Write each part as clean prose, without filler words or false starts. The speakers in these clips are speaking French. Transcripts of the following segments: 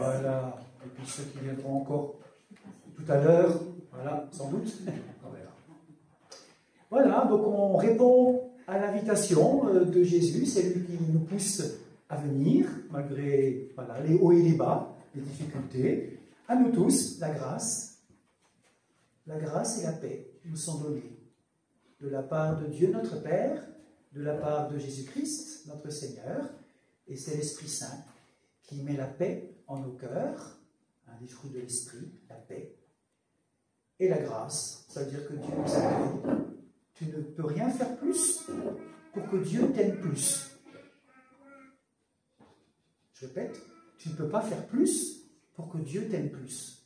Voilà. Et puis ceux qui viendront encore tout à l'heure, voilà, sans doute. Voilà, donc on répond à l'invitation de Jésus, c'est lui qui nous pousse à venir, malgré voilà, les hauts et les bas, les difficultés. À nous tous, la grâce et la paix nous sont données de la part de Dieu notre Père, de la part de Jésus-Christ, notre Seigneur, et c'est l'Esprit Saint qui met la paix en nos cœurs, un des fruits de l'Esprit, la paix, et la grâce, ça veut dire que Dieu nous a donné. Tu ne peux rien faire plus pour que Dieu t'aime plus. Je répète, tu ne peux pas faire plus pour que Dieu t'aime plus.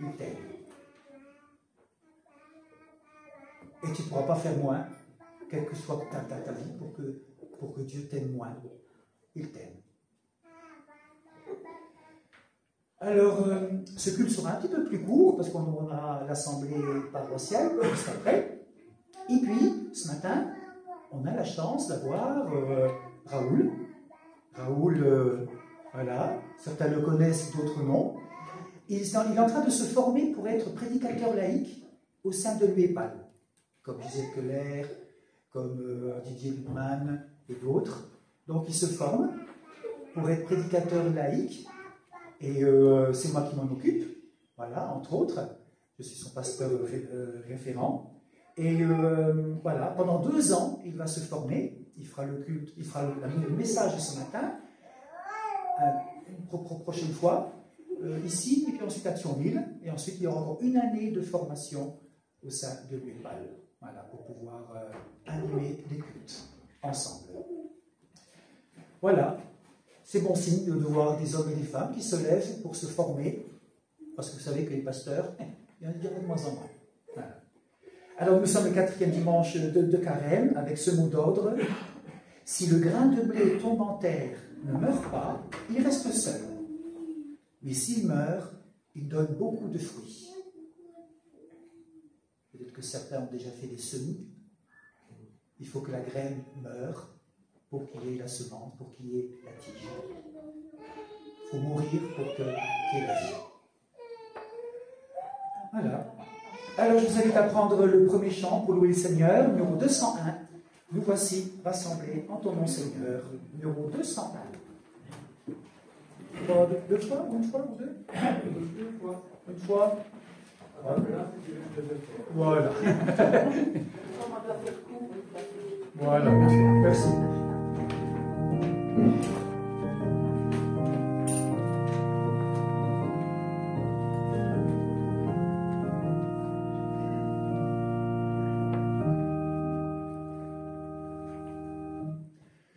Il t'aime. Et tu ne pourras pas faire moins, quelle que soit ta vie, pour que Dieu t'aime moins. Il t'aime. Alors, ce culte sera un petit peu plus court, parce qu'on a l'assemblée paroissiale juste après. Et puis, ce matin, on a la chance d'avoir Raoul. Raoul, voilà, certains le connaissent, d'autres non. Il est en train de se former pour être prédicateur laïque au sein de l'UEPAL, comme Gisèle Keller, comme Didier Luttmann et d'autres. Donc, il se forme pour être prédicateur laïque. Et c'est moi qui m'en occupe, voilà, entre autres. Je suis son pasteur référent. Et voilà, pendant 2 ans, il va se former. Il fera le culte, il fera le message ce matin, prochaine fois, ici, et puis ensuite à Thionville. Et ensuite, il y aura encore 1 année de formation au sein de l'UEPAL, voilà, pour pouvoir animer les cultes ensemble. Voilà. C'est bon signe de voir des hommes et des femmes qui se lèvent pour se former, parce que vous savez que les pasteurs, il y en a de moins en moins. Voilà. Alors nous sommes le 4e dimanche de Carême, avec ce mot d'ordre. Si le grain de blé tombe en terre ne meurt pas, il reste seul. Mais s'il meurt, il donne beaucoup de fruits. Peut-être que certains ont déjà fait des semis. Il faut que la graine meure pour qu'il y ait la semence, pour qu'il y ait la tige. Il faut mourir pour qu'il y ait la vie. Voilà. Alors je vous invite à prendre le premier chant pour louer le Seigneur, numéro 201. Nous voici rassemblés en ton nom Seigneur, numéro 201. Deux fois, une fois ou deux? Une fois. Voilà. Voilà, merci.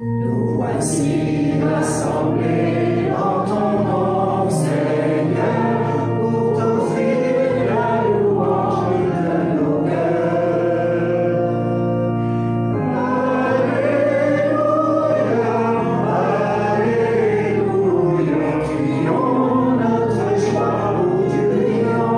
Nous voici rassemblés en ton nom, Seigneur, pour t'offrir la louange de nos cœurs. Alléluia, Alléluia, crions notre joie au Dieu vivant.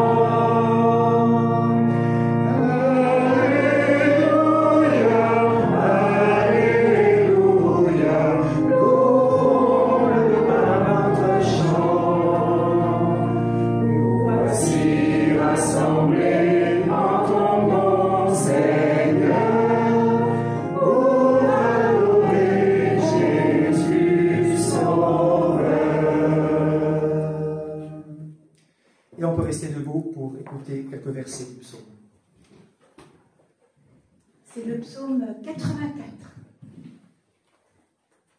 Et on peut rester debout pour écouter quelques versets du psaume. C'est le psaume 84.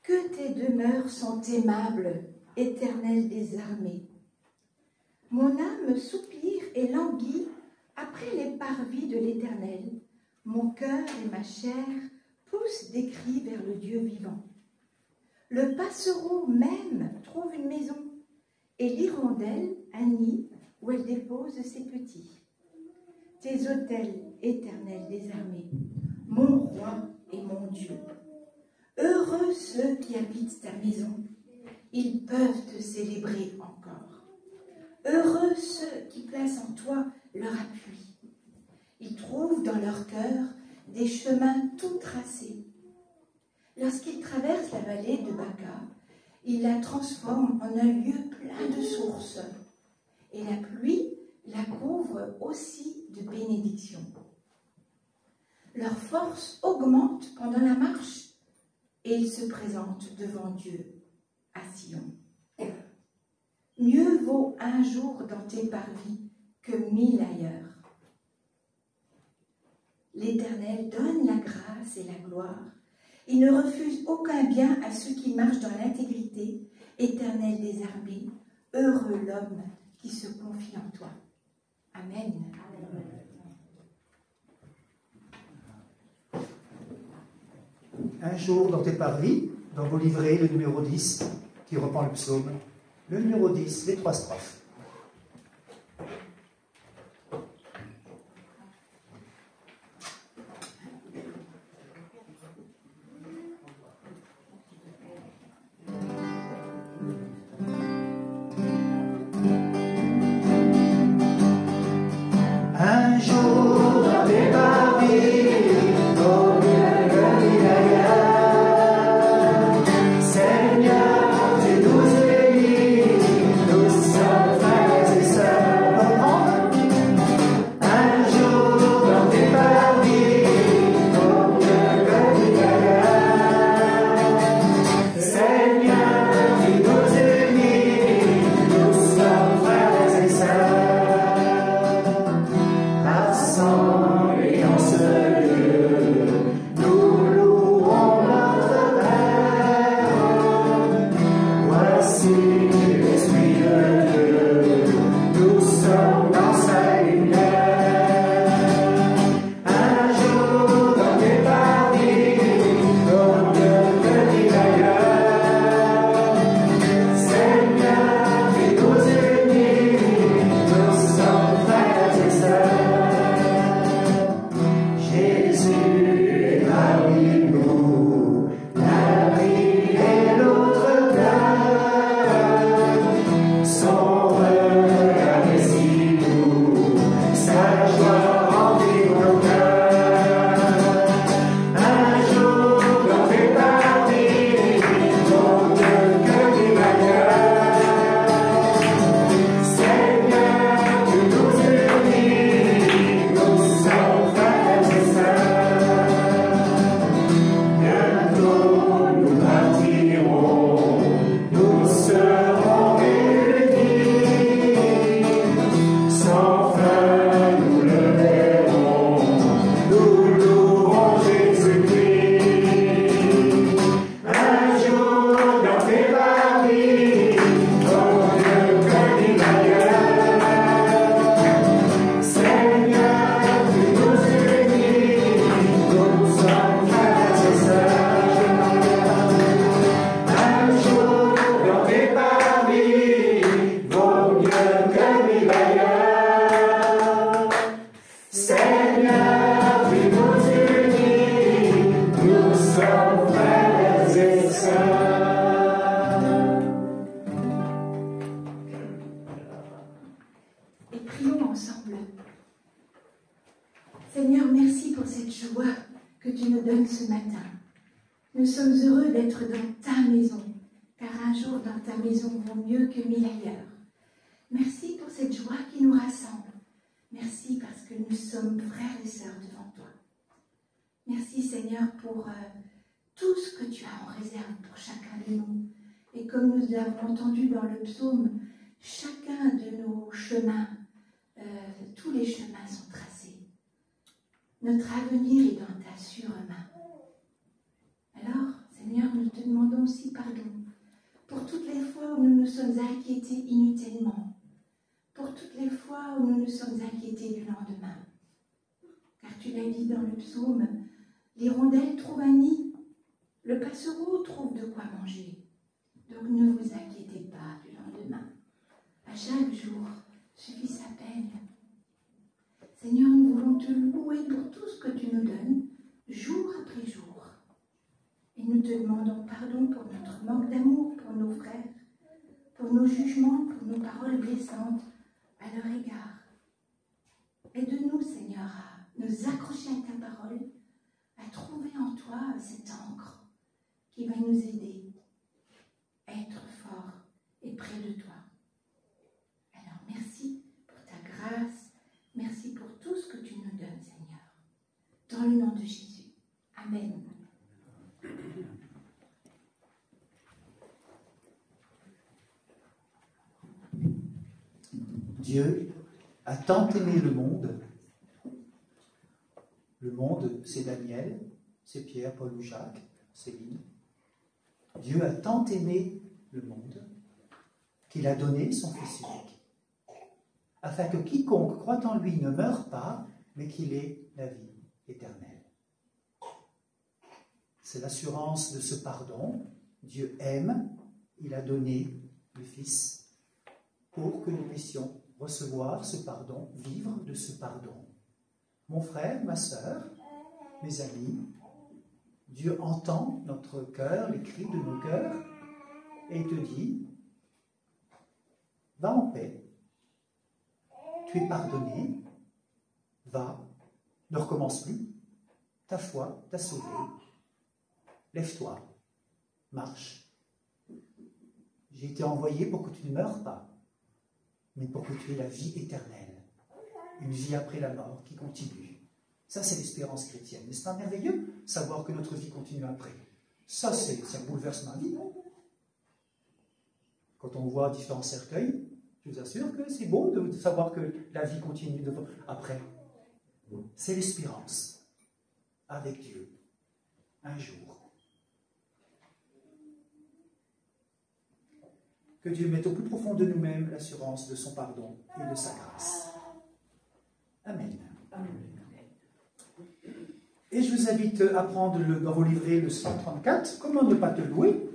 Que tes demeures sont aimables, Éternel des armées. Mon âme soupire et languit après les parvis de l'Éternel. Mon cœur et ma chair poussent des cris vers le Dieu vivant. Le passereau même trouve une maison, et l'hirondelle un nid où elle dépose ses petits. Tes autels, Éternel des armées, mon roi et mon Dieu. Heureux ceux qui habitent ta maison, ils peuvent te célébrer encore. Heureux ceux qui placent en toi leur appui. Ils trouvent dans leur cœur des chemins tout tracés. Lorsqu'ils traversent la vallée de Baca, Il la transforme en un lieu plein de sources. Et la pluie la couvre aussi de bénédictions. Leur force augmente pendant la marche et ils se présentent devant Dieu à Sion. Mieux vaut un jour dans tes parvis que 1000 ailleurs. L'Éternel donne la grâce et la gloire. Il ne refuse aucun bien à ceux qui marchent dans l'intégrité. Éternel des armées, heureux l'homme qui se confie en toi. Amen. Un jour dans tes parvis, dans vos livrets, le numéro 10, qui reprend le psaume. Le numéro 10, les 3 strophes. Un jour dans tes parvis, au mieux que l'île ailleurs, Seigneur, tu nous bénis, nous sommes frères et sœurs. Un jour dans tes parvis, au mieux que l'île ailleurs, Seigneur, tu nous bénis, nous sommes frères et sœurs. Rassemblés en ce lieu, nous louons notre Père. Voici l'Esprit de Dieu, nous sommes dans sa lumière. Un jour dans tes parvis, au mieux que l'île ailleurs, Seigneur, tu nous unis, nous sommes frères et sœurs. Jésus est parmi nous, la vie et l'autre cœur. Son regard est si doux, sa joie remplit nos cœurs. Un jour dans tes parvis, au mieux que l'île ailleurs, Seigneur, tu nous unis, nous sommes frères et sœurs. Bientôt nous partirons, nous serons réunis. Sans fin nous le verrons, nous louerons Jésus-Christ. Un jour dans tes parvis, au mieux que l'île ailleurs, Seigneur, tu nous unis, nous sommes frères et sœurs. Un jour dans tes parvis, vaut mieux que l'île ailleurs. Seigneur, tu nous unis, nous sommes frères et sœurs. Et prions ensemble. Seigneur, merci pour cette joie que tu nous donnes ce matin. Nous sommes heureux d'être dans ta maison, car un jour dans ta maison vaut mieux que 1000 ailleurs. Merci pour cette joie qui nous rassemble. Merci parce que nous sommes frères et sœurs devant toi. Merci Seigneur pour tout ce que tu as en réserve pour chacun de nous. Et comme nous l'avons entendu dans le psaume, chacun de nos chemins, tous les chemins sont tracés. Notre avenir est dans ta sûre main. Alors, Seigneur, nous te demandons aussi pardon pour toutes les fois où nous nous sommes inquiétés inutilement, pour toutes les fois où nous nous sommes inquiétés du lendemain. Car tu l'as dit dans le psaume, l'hirondelle trouve un nid, le passereau trouve de quoi manger. Donc ne vous inquiétez pas du lendemain. À chaque jour suffit sa peine. Seigneur, nous voulons te louer pour tout ce que tu nous donnes, jour après jour. Et nous te demandons pardon pour notre manque d'amour pour nos frères, pour nos jugements, pour nos paroles blessantes à leur égard. Aide-nous, Seigneur, à nous accrocher à ta parole, à trouver en toi cette encre qui va nous aider à être fort et près de toi. Alors merci pour ta grâce, merci pour tout ce que tu nous donnes, Seigneur. Dans le nom de Jésus. Amen. Dieu a tant aimé le monde. Le monde, c'est Daniel, c'est Pierre, Paul ou Jacques, Céline. Dieu a tant aimé le monde qu'il a donné son Fils unique, afin que quiconque croit en lui ne meure pas, mais qu'il ait la vie éternelle. C'est l'assurance de ce pardon. Dieu aime, il a donné le Fils pour que nous puissions recevoir ce pardon, vivre de ce pardon. Mon frère, ma sœur, mes amis, Dieu entend notre cœur, les cris de nos cœurs, et il te dit, va en paix, tu es pardonné, va, ne recommence plus, ta foi t'a sauvé, lève-toi, marche. J'ai été envoyé pour que tu ne meurs pas, mais pour que tu aies la vie éternelle, une vie après la mort qui continue. Ça, c'est l'espérance chrétienne. N'est-ce pas merveilleux, savoir que notre vie continue après? Ça bouleverse ma vie. Quand on voit différents cercueils, je vous assure que c'est beau de savoir que la vie continue après. C'est l'espérance avec Dieu, un jour. Que Dieu mette au plus profond de nous-mêmes l'assurance de son pardon et de sa grâce. Amen. Et je vous invite à prendre dans vos livrets le 134, comment ne pas te louer.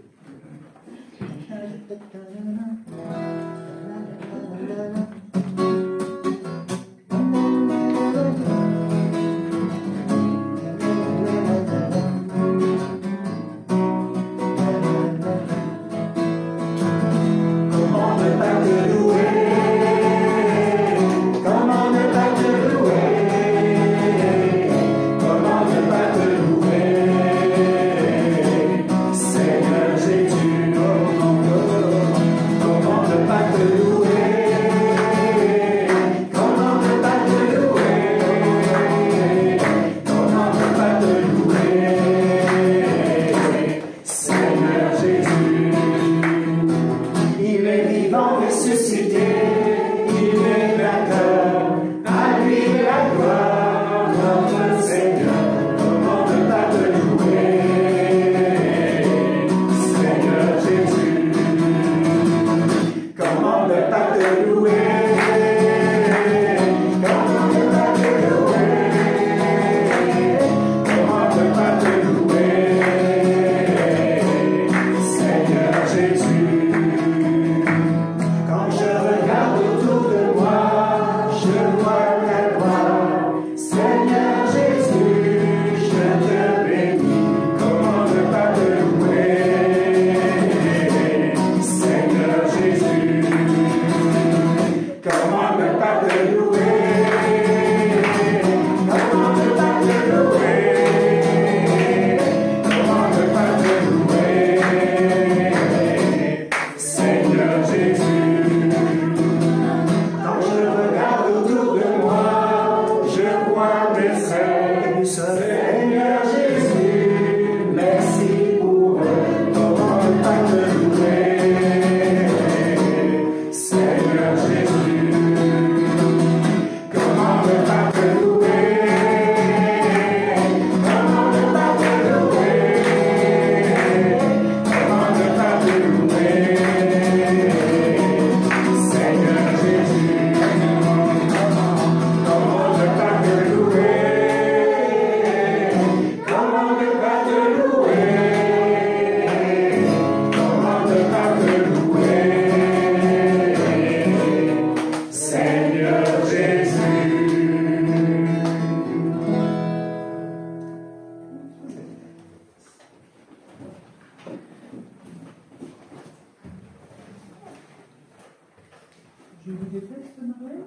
Je vous déteste, Noël.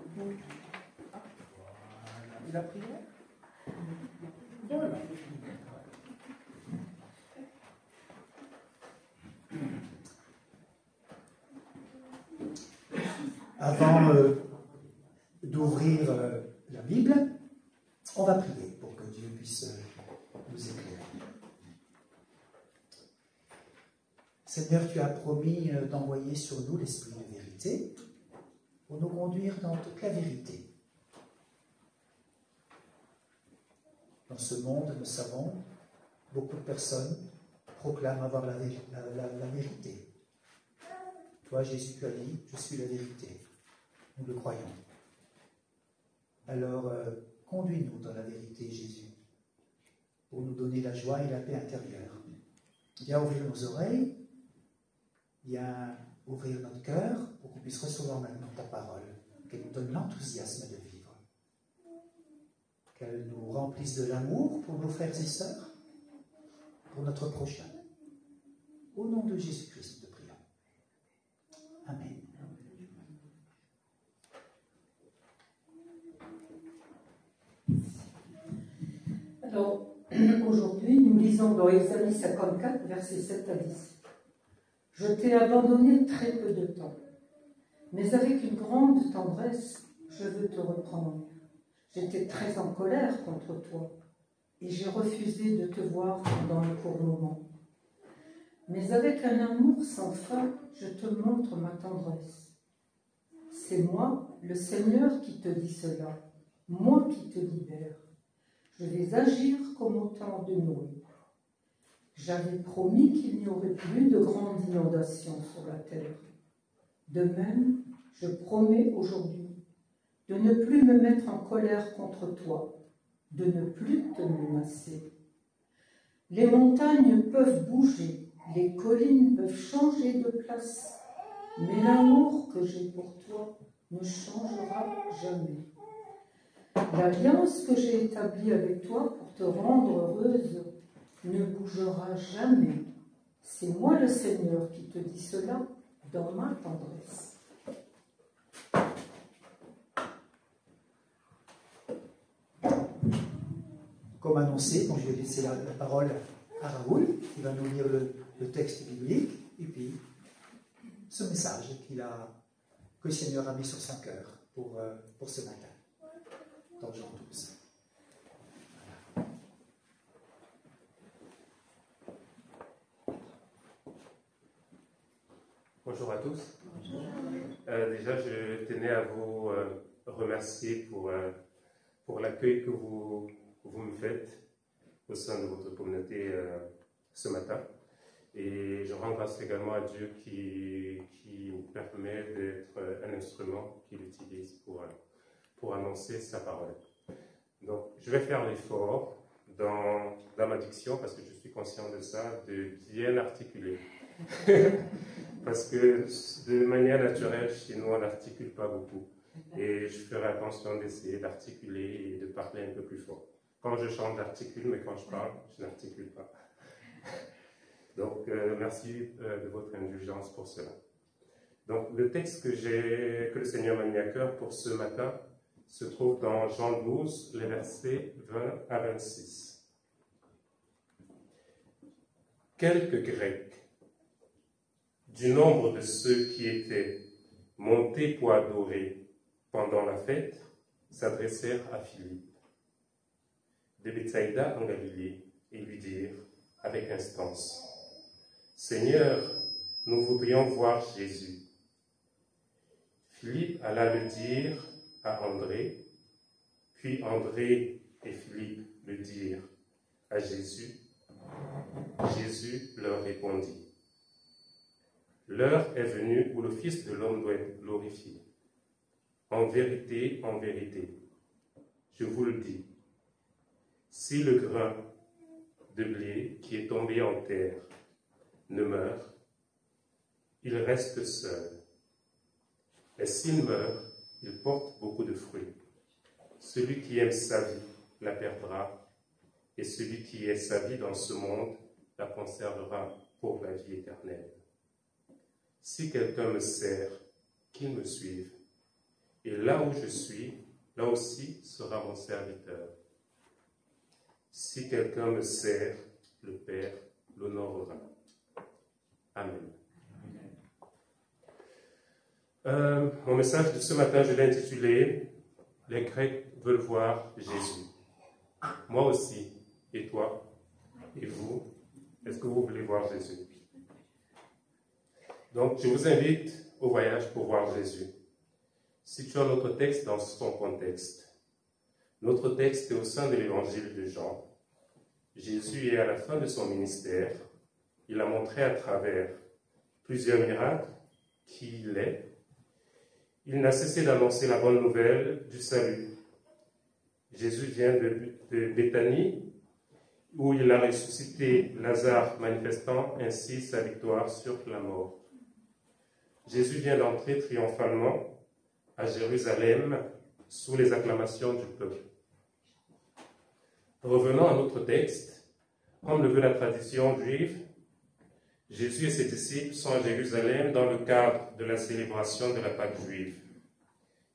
Et la prière? Voilà. Avant d'ouvrir la Bible, on va prier pour que Dieu puisse nous éclairer. Seigneur, tu as promis d'envoyer sur nous l'esprit de vérité pour nous conduire dans toute la vérité. Dans ce monde, nous savons, beaucoup de personnes proclament avoir la vérité. Toi, Jésus, tu as dit, je suis la vérité. Nous le croyons. Alors, conduis-nous dans la vérité, Jésus, pour nous donner la joie et la paix intérieure. Viens ouvrir nos oreilles, viens ouvrir notre cœur pour qu'on puisse recevoir maintenant ta parole, qu'elle nous donne l'enthousiasme de vivre, qu'elle nous remplisse de l'amour pour nos frères et sœurs, pour notre prochain. Au nom de Jésus-Christ, nous prions. Amen. Alors, aujourd'hui, nous lisons dans Ésaïe 54, versets 7 à 10. Je t'ai abandonné très peu de temps, mais avec une grande tendresse, je veux te reprendre. J'étais très en colère contre toi, et j'ai refusé de te voir pendant un court moment. Mais avec un amour sans fin, je te montre ma tendresse. C'est moi, le Seigneur, qui te dit cela, moi qui te libère. Je vais agir comme au temps de Noé. J'avais promis qu'il n'y aurait plus de grandes inondations sur la terre. De même, je promets aujourd'hui de ne plus me mettre en colère contre toi, de ne plus te menacer. Les montagnes peuvent bouger, les collines peuvent changer de place, mais l'amour que j'ai pour toi ne changera jamais. L'alliance que j'ai établie avec toi pour te rendre heureuse ne bougera jamais. C'est moi le Seigneur qui te dis cela dans ma tendresse. Comme annoncé, donc je vais laisser la parole à Raoul, qui va nous lire le texte biblique, et puis ce message que le Seigneur a mis sur son cœur pour ce matin, dans Jean 12. Bonjour à tous. Déjà, je tenais à vous remercier pour l'accueil que vous me faites au sein de votre communauté ce matin. Et je rends grâce également à Dieu qui me permet d'être un instrument qu'il utilise pour annoncer sa parole. Donc, je vais faire l'effort dans ma diction, parce que je suis conscient de ça, de bien articuler. Parce que de manière naturelle, chez nous, on n'articule pas beaucoup. Et je ferai attention d'essayer d'articuler et de parler un peu plus fort. Quand je chante, j'articule, mais quand je parle, je n'articule pas. Donc, merci de votre indulgence pour cela. Donc, le texte que le Seigneur m'a mis à cœur pour ce matin se trouve dans Jean 12, les versets 20 à 26. Quelques Grecs, du nombre de ceux qui étaient montés pour adorer pendant la fête, s'adressèrent à Philippe de Bethsaïda en Galilée et lui dirent avec instance: Seigneur, nous voudrions voir Jésus. Philippe alla le dire à André, puis André et Philippe le dirent à Jésus. Jésus leur répondit: L'heure est venue où le Fils de l'homme doit être glorifié. En vérité, je vous le dis, si le grain de blé qui est tombé en terre ne meurt, il reste seul. Mais s'il meurt, il porte beaucoup de fruits. Celui qui aime sa vie la perdra, et celui qui est sa vie dans ce monde la conservera pour la vie éternelle. Si quelqu'un me sert, qu'il me suive, et là où je suis, là aussi sera mon serviteur. Si quelqu'un me sert, le Père l'honorera. Amen. Mon message de ce matin, je l'ai intitulé « Les Grecs veulent voir Jésus ». Moi aussi, et toi, et vous, est-ce que vous voulez voir Jésus? Donc, je vous invite au voyage pour voir Jésus. Situons notre texte dans son contexte. Notre texte est au sein de l'évangile de Jean. Jésus est à la fin de son ministère. Il a montré à travers plusieurs miracles qui il est. Il n'a cessé d'annoncer la bonne nouvelle du salut. Jésus vient de Béthanie, où il a ressuscité Lazare, manifestant ainsi sa victoire sur la mort. Jésus vient d'entrer triomphalement à Jérusalem sous les acclamations du peuple. Revenons à notre texte. Comme le veut la tradition juive, Jésus et ses disciples sont à Jérusalem dans le cadre de la célébration de la Pâque juive.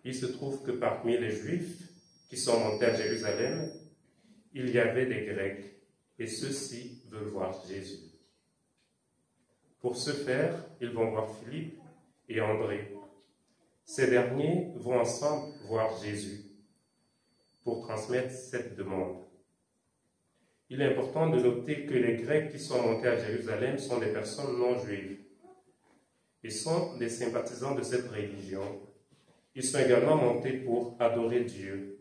Il se trouve que parmi les Juifs qui sont montés à Jérusalem, il y avait des Grecs, et ceux-ci veulent voir Jésus. Pour ce faire, ils vont voir Philippe et André. Ces derniers vont ensemble voir Jésus pour transmettre cette demande. Il est important de noter que les Grecs qui sont montés à Jérusalem sont des personnes non juives. Ils sont des sympathisants de cette religion. Ils sont également montés pour adorer Dieu.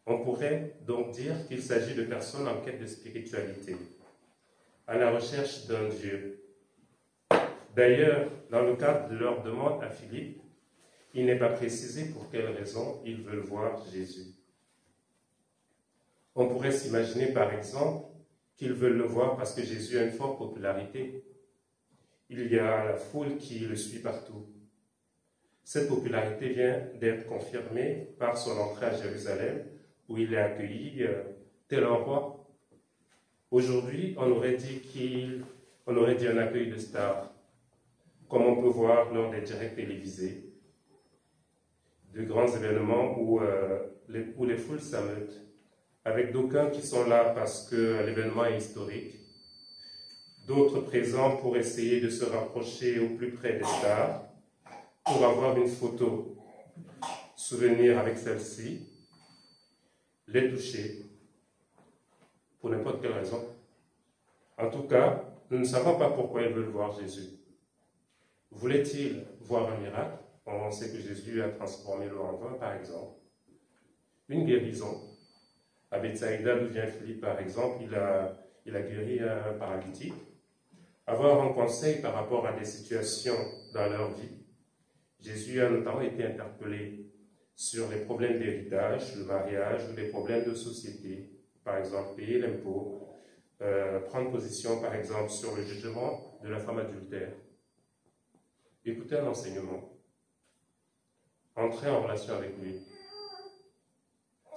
On pourrait donc dire qu'il s'agit de personnes en quête de spiritualité, à la recherche d'un Dieu. D'ailleurs, dans le cadre de leur demande à Philippe, il n'est pas précisé pour quelle raison ils veulent voir Jésus. On pourrait s'imaginer par exemple qu'ils veulent le voir parce que Jésus a une forte popularité. Il y a la foule qui le suit partout. Cette popularité vient d'être confirmée par son entrée à Jérusalem, où il est accueilli tel un roi. Aujourd'hui, on aurait dit un accueil de star, comme on peut voir lors des directs télévisés, de grands événements où les foules s'ameutent, avec d'aucuns qui sont là parce que l'événement est historique, d'autres présents pour essayer de se rapprocher au plus près des stars, pour avoir une photo souvenir avec celle-ci, les toucher, pour n'importe quelle raison. En tout cas, nous ne savons pas pourquoi ils veulent voir Jésus. Voulait-il voir un miracle? On sait que Jésus a transformé l'eau en vin, par exemple. Une guérison. À Bethsaïda, d'où vient Philippe, par exemple, il a guéri un paralytique. Avoir un conseil par rapport à des situations dans leur vie. Jésus a notamment été interpellé sur les problèmes d'héritage, le mariage ou les problèmes de société. Par exemple, payer l'impôt, prendre position, par exemple, sur le jugement de la femme adultère. Écouter un enseignement. Entrer en relation avec lui.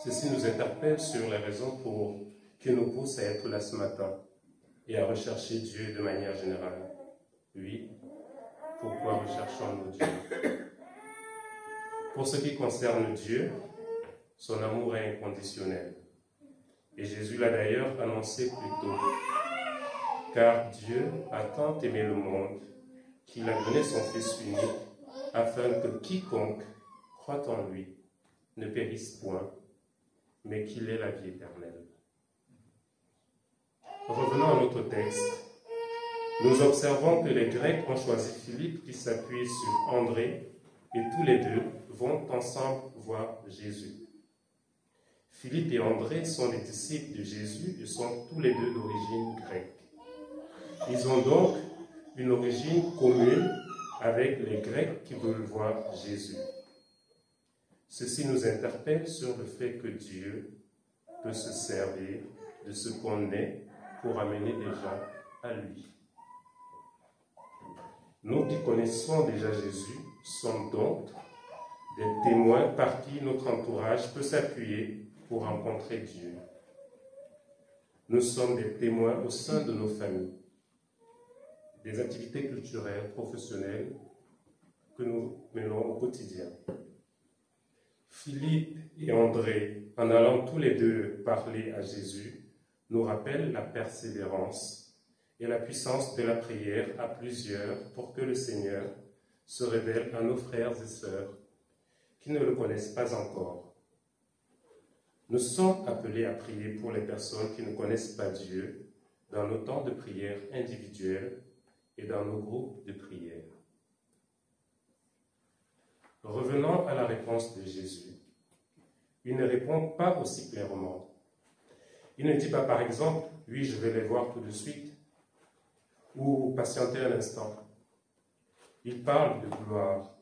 Ceci nous interpelle sur les raisons qui nous poussent à être là ce matin et à rechercher Dieu de manière générale. Oui, pourquoi recherchons-nous Dieu? Pour ce qui concerne Dieu, son amour est inconditionnel. Et Jésus l'a d'ailleurs annoncé plus tôt. Car Dieu a tant aimé le monde qu'il a donné son Fils unique afin que quiconque croit en lui ne périsse point, mais qu'il ait la vie éternelle. Revenons à notre texte. Nous observons que les Grecs ont choisi Philippe qui s'appuie sur André et tous les deux vont ensemble voir Jésus. Philippe et André sont les disciples de Jésus et sont tous les deux d'origine grecque. Ils ont donc une origine commune avec les Grecs qui veulent voir Jésus. Ceci nous interpelle sur le fait que Dieu peut se servir de ce qu'on est pour amener des gens à lui. Nous qui connaissons déjà Jésus sommes donc des témoins par qui notre entourage peut s'appuyer pour rencontrer Dieu. Nous sommes des témoins au sein de nos familles, des activités culturelles, professionnelles que nous menons au quotidien. Philippe et André, en allant tous les deux parler à Jésus, nous rappellent la persévérance et la puissance de la prière à plusieurs pour que le Seigneur se révèle à nos frères et sœurs qui ne le connaissent pas encore. Nous sommes appelés à prier pour les personnes qui ne connaissent pas Dieu dans nos temps de prière individuels et dans nos groupes de prière. Revenons à la réponse de Jésus. Il ne répond pas aussi clairement. Il ne dit pas par exemple, oui, je vais les voir tout de suite, ou patienter un instant. Il parle de gloire.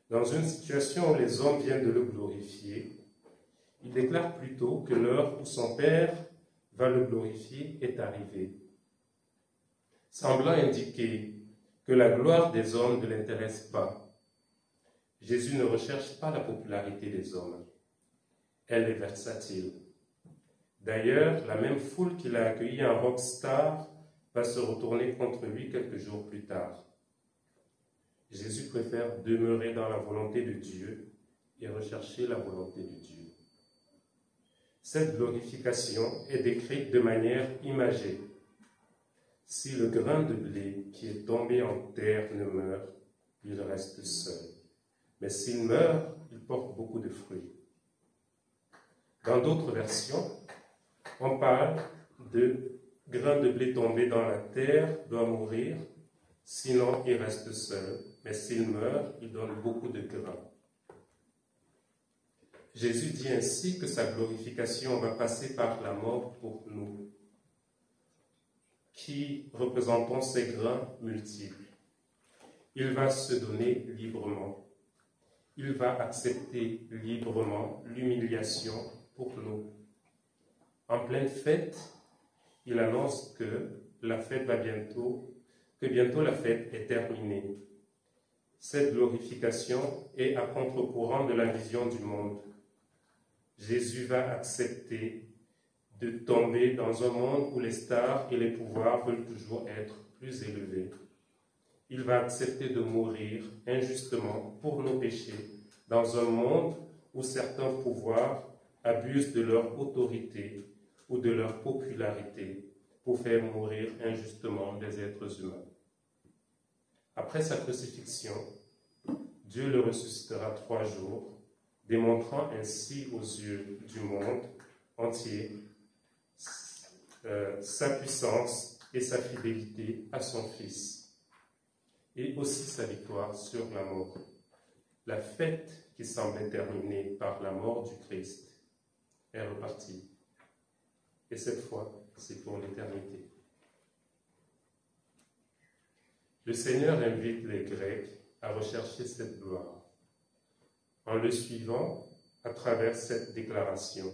Dans une situation où les hommes viennent de le glorifier, il déclare plutôt que l'heure où son Père va le glorifier est arrivée, semblant indiquer que la gloire des hommes ne l'intéresse pas. Jésus ne recherche pas la popularité des hommes. Elle est versatile. D'ailleurs, la même foule qui l'a accueilli en rockstar va se retourner contre lui quelques jours plus tard. Jésus préfère demeurer dans la volonté de Dieu et rechercher la volonté de Dieu. Cette glorification est décrite de manière imagée. Si le grain de blé qui est tombé en terre ne meurt, il reste seul. Mais s'il meurt, il porte beaucoup de fruits. Dans d'autres versions, on parle de grain de blé tombé dans la terre doit mourir, sinon il reste seul. Mais s'il meurt, il donne beaucoup de grains. Jésus dit ainsi que sa glorification va passer par la mort pour nous, qui représentons ces grains multiples. Il va se donner librement. Il va accepter librement l'humiliation pour nous. En pleine fête, il annonce que bientôt la fête est terminée. Cette glorification est à contre-courant de la vision du monde. Jésus va accepter de tomber dans un monde où les stars et les pouvoirs veulent toujours être plus élevés. Il va accepter de mourir injustement pour nos péchés dans un monde où certains pouvoirs abusent de leur autorité ou de leur popularité pour faire mourir injustement des êtres humains. Après sa crucifixion, Dieu le ressuscitera 3 jours, démontrant ainsi aux yeux du monde entier sa puissance et sa fidélité à son Fils, et aussi sa victoire sur la mort. La fête qui semblait terminée par la mort du Christ est repartie, et cette fois, c'est pour l'éternité. Le Seigneur invite les Grecs à rechercher cette gloire, en le suivant à travers cette déclaration.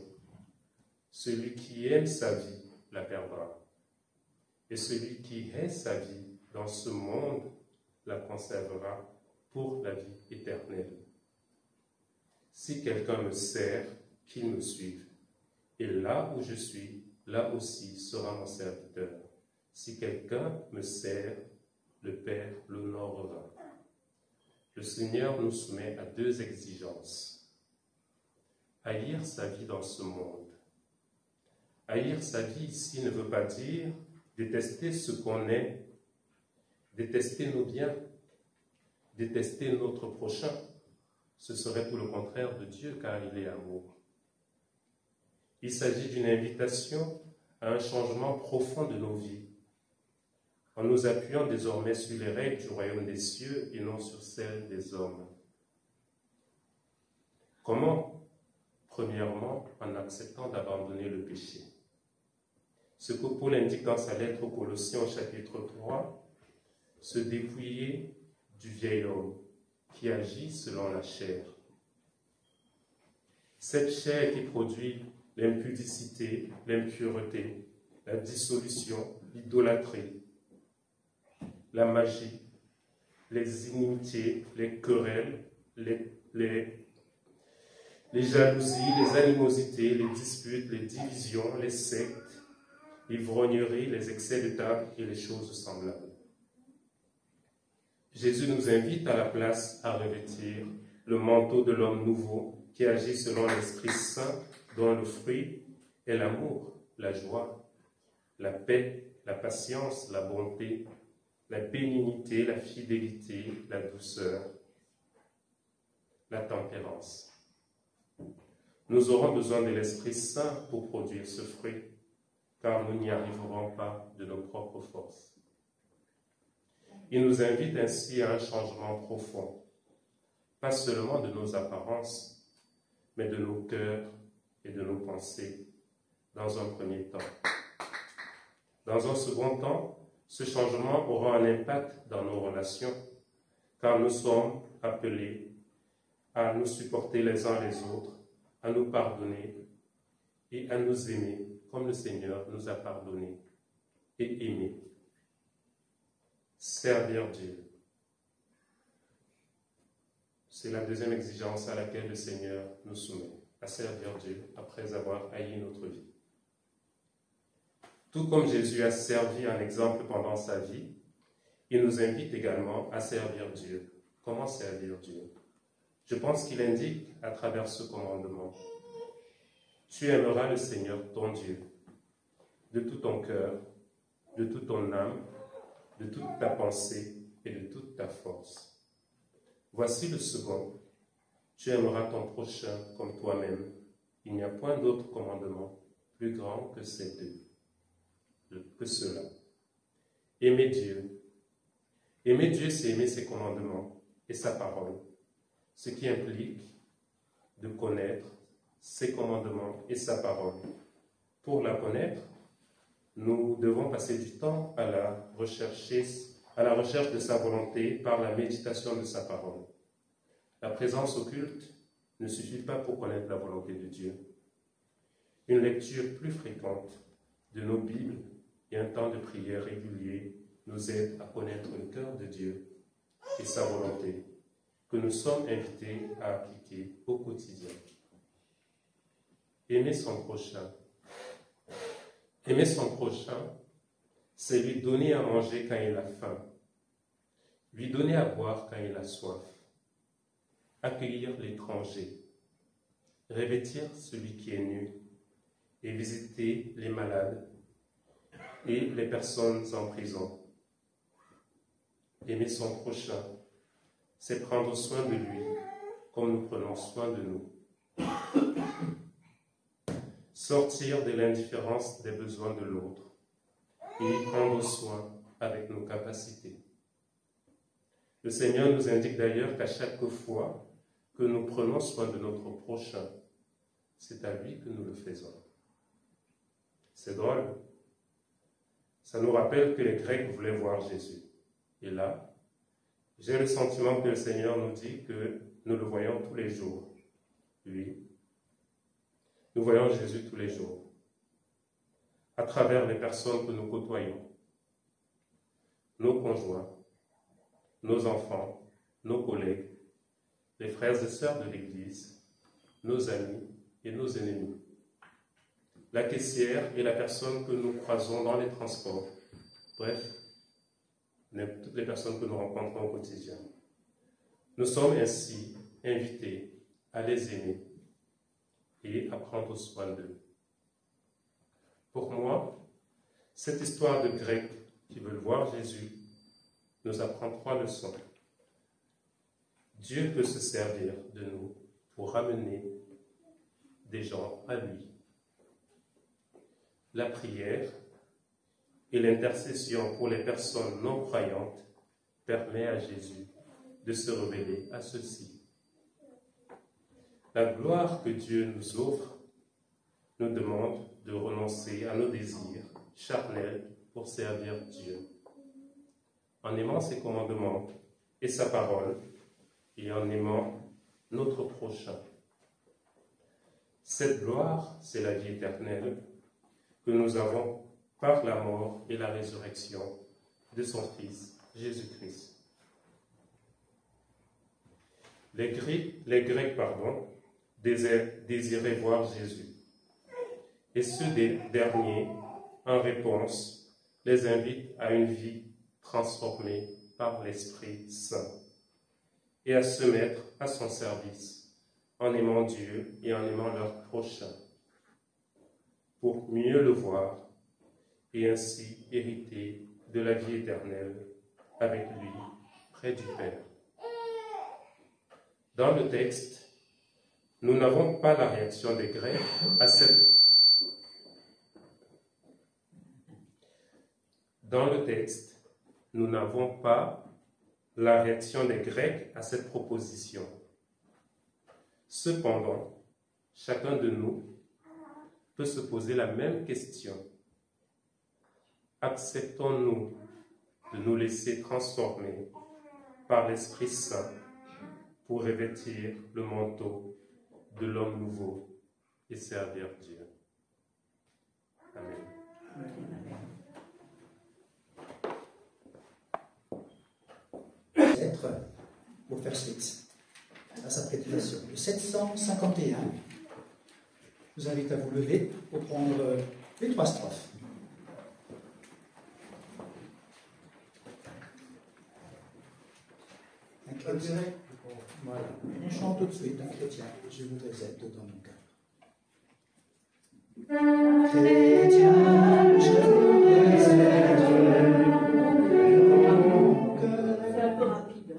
Celui qui aime sa vie la perdra, et celui qui hait sa vie dans ce monde la conservera pour la vie éternelle. Si quelqu'un me sert, qu'il me suive, et là où je suis, là aussi sera mon serviteur. Si quelqu'un me sert, le Père l'honorera. Le Seigneur nous soumet à 2 exigences. Haïr sa vie dans ce monde. Haïr sa vie ici ne veut pas dire détester ce qu'on est, détester nos biens, détester notre prochain. Ce serait tout le contraire de Dieu car il est amour. Il s'agit d'une invitation à un changement profond de nos vies, en nous appuyant désormais sur les règles du royaume des cieux et non sur celles des hommes. Comment? Premièrement, en acceptant d'abandonner le péché. Ce que Paul indique dans sa lettre aux Colossiens au chapitre 3, se dépouiller du vieil homme qui agit selon la chair. Cette chair qui produit l'impudicité, l'impureté, la dissolution, l'idolâtrie, la magie, les inimitiés, les querelles, les jalousies, les animosités, les disputes, les divisions, les sectes, l'ivrognerie, les excès de table et les choses semblables. Jésus nous invite à la place à revêtir le manteau de l'homme nouveau qui agit selon l'Esprit Saint, dont le fruit est l'amour, la joie, la paix, la patience, la bonté, la bénignité, la fidélité, la douceur, la tempérance. Nous aurons besoin de l'Esprit Saint pour produire ce fruit, car nous n'y arriverons pas de nos propres forces. Il nous invite ainsi à un changement profond, pas seulement de nos apparences, mais de nos cœurs et de nos pensées, dans un premier temps. Dans un second temps, ce changement aura un impact dans nos relations, car nous sommes appelés à nous supporter les uns les autres, à nous pardonner et à nous aimer comme le Seigneur nous a pardonné et aimé. Servir Dieu. C'est la deuxième exigence à laquelle le Seigneur nous soumet, à servir Dieu après avoir haï notre vie. Tout comme Jésus a servi un exemple pendant sa vie, il nous invite également à servir Dieu. Comment servir Dieu? Je pense qu'il indique à travers ce commandement: tu aimeras le Seigneur ton Dieu de tout ton cœur, de toute ton âme, de toute ta pensée et de toute ta force. Voici le second: tu aimeras ton prochain comme toi-même. Il n'y a point d'autre commandement plus grand que ces deux, que cela. Aimer Dieu. Aimer Dieu, c'est aimer ses commandements et sa parole, ce qui implique de connaître ses commandements et sa parole. Pour la connaître, nous devons passer du temps à la recherche de sa volonté par la méditation de sa parole. La présence au culte ne suffit pas pour connaître la volonté de Dieu. Une lecture plus fréquente de nos Bibles et un temps de prière régulier nous aident à connaître le cœur de Dieu et sa volonté, que nous sommes invités à appliquer au quotidien. Aimer son prochain. Aimer son prochain, c'est lui donner à manger quand il a faim, lui donner à boire quand il a soif, accueillir l'étranger, revêtir celui qui est nu et visiter les malades et les personnes en prison. Aimer son prochain, c'est prendre soin de lui comme nous prenons soin de nous. Sortir de l'indifférence des besoins de l'autre et prendre soin avec nos capacités. Le Seigneur nous indique d'ailleurs qu'à chaque fois que nous prenons soin de notre prochain, c'est à lui que nous le faisons. C'est drôle. Ça nous rappelle que les Grecs voulaient voir Jésus. Et là, j'ai le sentiment que le Seigneur nous dit que nous le voyons tous les jours. Lui. Nous voyons Jésus tous les jours, à travers les personnes que nous côtoyons, nos conjoints, nos enfants, nos collègues, les frères et sœurs de l'Église, nos amis et nos ennemis, la caissière et la personne que nous croisons dans les transports, bref, toutes les personnes que nous rencontrons au quotidien. Nous sommes ainsi invités à les aimer et à prendre soin d'eux. Pour moi, cette histoire de Grecs qui veulent voir Jésus nous apprend 3 leçons. Dieu peut se servir de nous pour ramener des gens à lui. La prière et l'intercession pour les personnes non croyantes permet à Jésus de se révéler à ceux-ci. La gloire que Dieu nous offre nous demande de renoncer à nos désirs charnels pour servir Dieu. En aimant ses commandements et sa parole, et en aimant notre prochain. Cette gloire, c'est la vie éternelle que nous avons par la mort et la résurrection de son Fils, Jésus-Christ. Les Grecs, désiraient voir Jésus. Et ceux des derniers, en réponse, les invitent à une vie transformée par l'Esprit Saint et à se mettre à son service en aimant Dieu et en aimant leur prochain pour mieux le voir et ainsi hériter de la vie éternelle avec lui près du Père. Dans le texte, nous n'avons pas la réaction des Grecs à cette... Dans le texte, nous n'avons pas la réaction des Grecs à cette proposition. Cependant, chacun de nous peut se poser la même question. Acceptons-nous de nous laisser transformer par l'Esprit Saint pour revêtir le manteau de l'homme nouveau et servir Dieu? Amen. Être pour faire suite à sa prédication. Le 751, je vous invite à vous lever pour prendre les 3 strophes. Un chrétien, voilà, on chante tout de suite, un chrétien, je voudrais être dans mon cœur. Chrétien, je voudrais être dans mon cœur. C'est un peu rapide.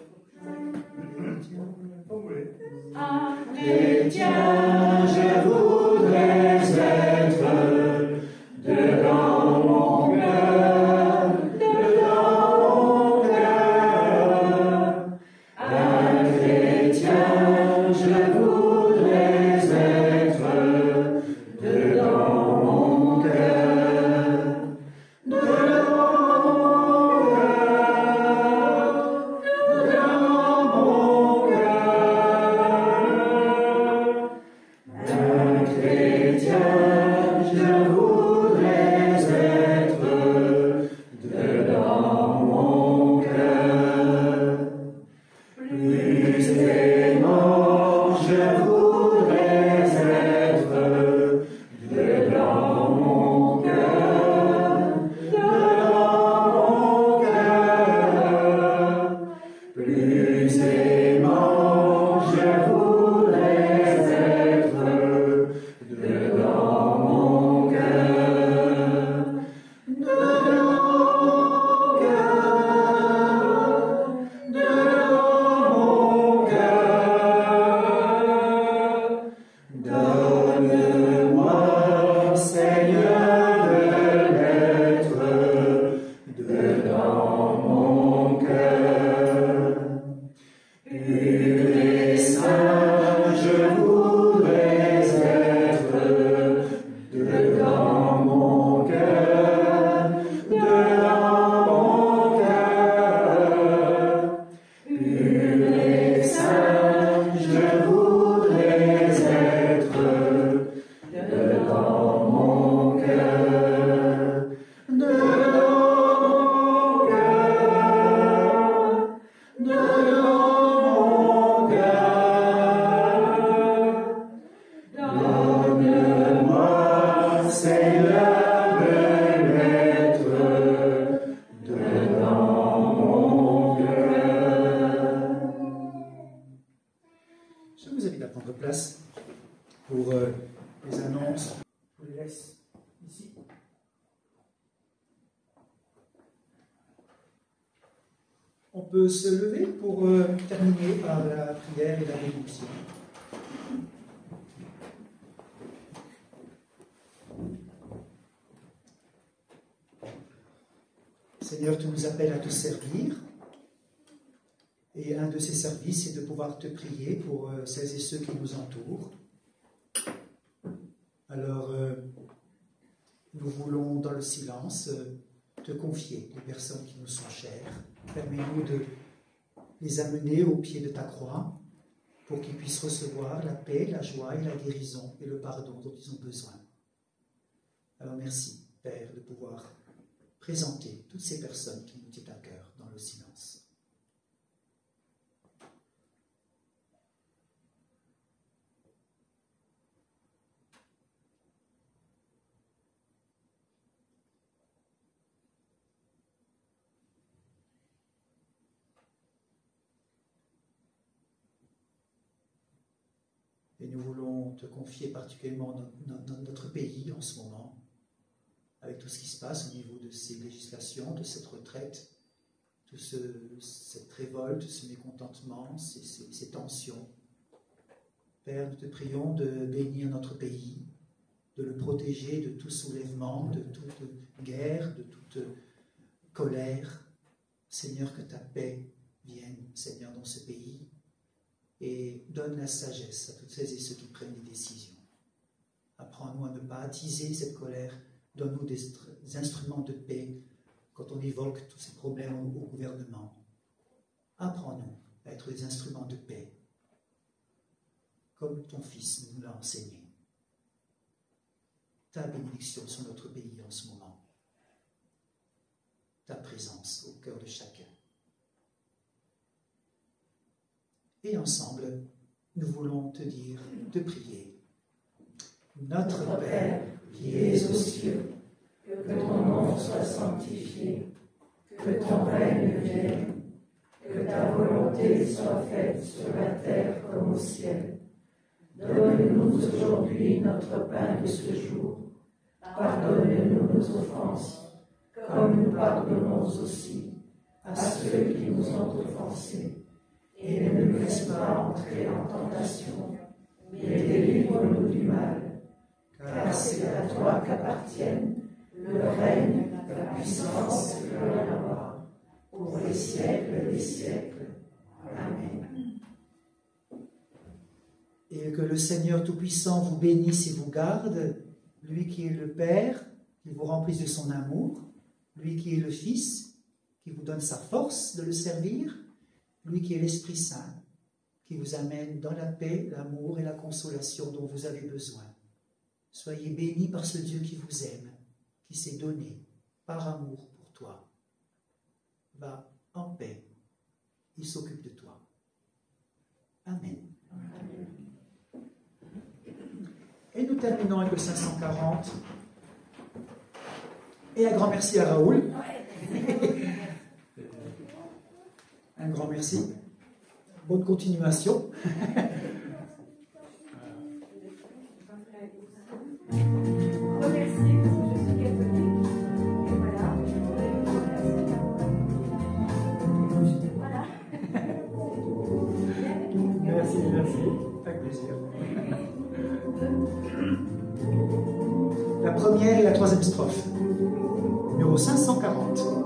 Chrétien, je voudrais être devant mon cœur, devant mon cœur. Un chrétien, je voudrais être devant mon cœur, devant mon cœur. Un chrétien, je voudrais être dedans mon cœur. Plus aimant, je voudrais être dedans mon cœur, dedans mon cœur. Plus aimant, je voudrais être dedans mon cœur, dedans mon cœur, dedans mon cœur. Donne-moi, Seigneur, de l'être dedans mon cœur. Pur et saint, je voudrais être dedans mon cœur, dedans mon cœur. Pur et saint, je voudrais être dedans mon cœur, dedans mon cœur, dedans mon cœur. Donne-moi, Seigneur, de l'être dedans mon cœur. Je vous invite à prendre place pour les annonces. Je vous les laisse ici. On peut se lever pour terminer par la prière et la bénédiction. Seigneur, tu nous appelles à te servir. Et un de ces services, c'est de pouvoir te prier pour celles et ceux qui nous entourent. Alors, nous voulons, dans le silence, te confier les personnes qui nous sont chères. Permets-nous de les amener au pied de ta croix pour qu'ils puissent recevoir la paix, la joie et la guérison et le pardon dont ils ont besoin. Alors, merci, Père, de pouvoir présenter toutes ces personnes qui nous tiennent à cœur dans le silence. Et nous voulons te confier particulièrement notre pays en ce moment, avec tout ce qui se passe au niveau de ces législations, de cette retraite, cette révolte, ce mécontentement, ces tensions. Père, nous te prions de bénir notre pays, de le protéger de tout soulèvement, de toute guerre, de toute colère. Seigneur, que ta paix vienne, Seigneur, dans ce pays, et donne la sagesse à toutes celles et ceux qui prennent des décisions. Apprends-nous à ne pas attiser cette colère, donne-nous des instruments de paix quand on évoque tous ces problèmes au gouvernement. Apprends-nous à être des instruments de paix, comme ton Fils nous l'a enseigné. Ta bénédiction sur notre pays en ce moment. Ta présence au cœur de chacun. Et ensemble, nous voulons te dire, te prier. Notre Père, qui es aux cieux, que ton nom soit sanctifié, que ton règne vienne, que ta volonté soit faite sur la terre comme au ciel. Donne-nous aujourd'hui notre pain de ce jour. Pardonne-nous nos offenses, comme nous pardonnons aussi à ceux qui nous ont offensés. Et ne nous laisse pas entrer en tentation, mais délivre-nous du mal. Car c'est à toi qu'appartiennent le règne, la puissance et la gloire, pour les siècles des siècles. Amen. Et que le Seigneur Tout-Puissant vous bénisse et vous garde, lui qui est le Père, qui vous remplisse de son amour, lui qui est le Fils, qui vous donne sa force de le servir, lui qui est l'Esprit Saint, qui vous amène dans la paix, l'amour et la consolation dont vous avez besoin. Soyez bénis par ce Dieu qui vous aime, qui s'est donné par amour pour toi. Va en paix, il s'occupe de toi. Amen. Amen. Et nous terminons avec le 540. Et un grand merci à Raoul. Un grand merci. Bonne continuation. Remerciez-vous, je suis catholique. Et voilà, je voudrais vous remercier. Voilà. Merci, merci. Avec plaisir. La première et la troisième strophe. Numéro 540.